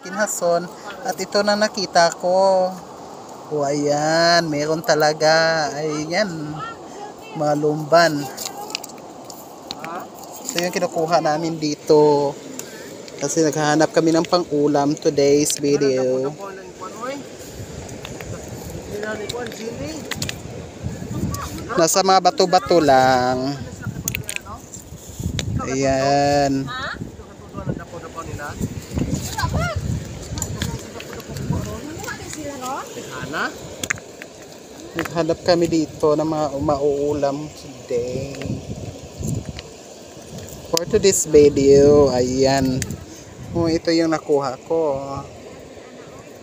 Kinhason. At ito na nakita ko. O ayan, meron talaga. Ayan, malumban. Ito yung kinukuha namin dito. Kasi naghahanap kami ng pang-ulam today's video. Nasa mga bato-bato lang. Ayan. Naghanap kami dito ng mga mauulam today. For today's video, ayan. Ito yung nakuha ko.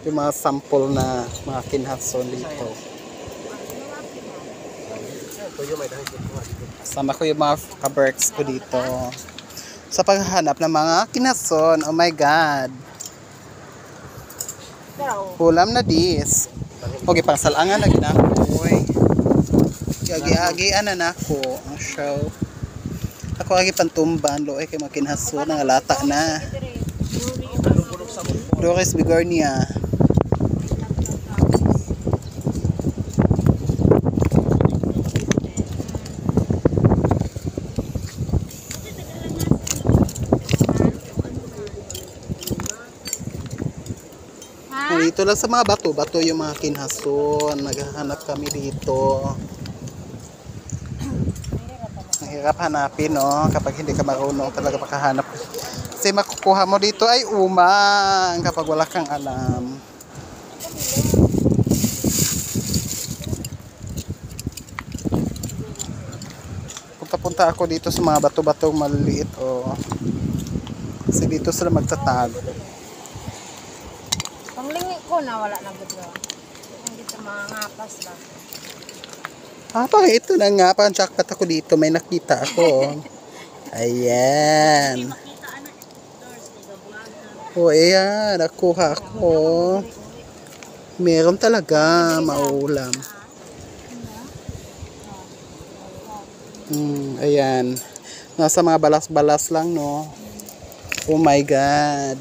Yung mga sample na mga kinhason dito. Sama ko yung mga kaberks ko dito. Sa paghahanap ng mga kinhason. Oh my God. Ulam na dis. Okay, pangsalangan na ginakoy. Agi-agian na nako ang show. Ako agi pantumban lo ay kay makinhaso ng lata na. Doris Bigornia. Dito lang sa mga bato-bato yung mga kinhason. Naghahanap kami dito. Mahirap hanapin, no? Kapag hindi ka marunong talaga makahanap. Kasi makukuha mo dito ay umang kapag wala kang alam. Punta-punta ako dito sa mga bato-batong maliliit, oh. Kasi dito sila magtatago. Panglingi ko na wala na gudlo. Hindi ito mga ngapas lang. Ito na nga, pan-jackpot ako dito. May nakita ako. Ayan. Ayan. Nakuha ako. Meron talaga maulam. Ayan. Nasa mga balas-balas lang, no? Oh my God.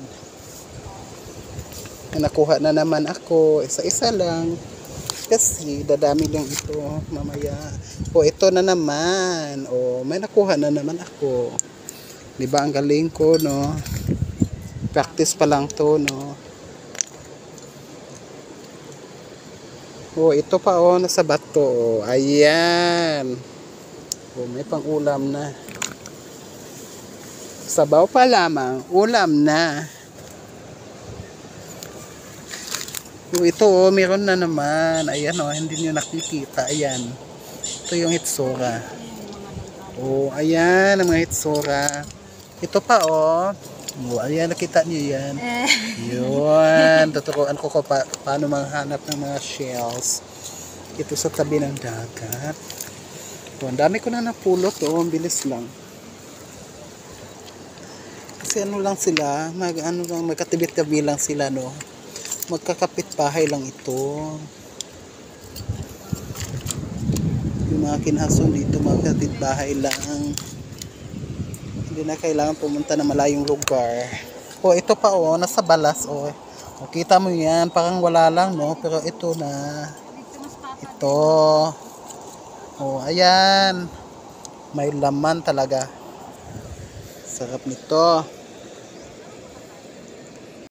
Nakuha na naman ako. Isa-isa lang. Kasi dadami lang ito mamaya. Ito na naman. May nakuha na naman ako. Diba ang galing ko, no? Practice pa lang to, no? Ito pa, nasa bato. Ayan. May pang-ulam na. Sabaw pa lamang. Ulam na. Ito, meron na naman. Ayan, hindi nyo nakikita. Ayan. Ito yung hitsura. Ayan, ang mga hitsura. Ito pa, ayan, nakita nyo yan. Yun. Tuturuan ko paano manghanap ng mga shells. Ito sa tabi ng dagat. Ang dami ko na napulot, ang bilis lang. Kasi ano lang sila, magkatibit-tabi lang sila, no? Magkakapit bahay lang ito. Yung mga kinhason dito, magkakapit bahay lang. Hindi na kailangan pumunta na malayong lugar. Ito pa, nasa balas, kita mo yan, parang wala lang, no? Pero ito na. Ito. Ayan. May laman talaga. Sarap nito.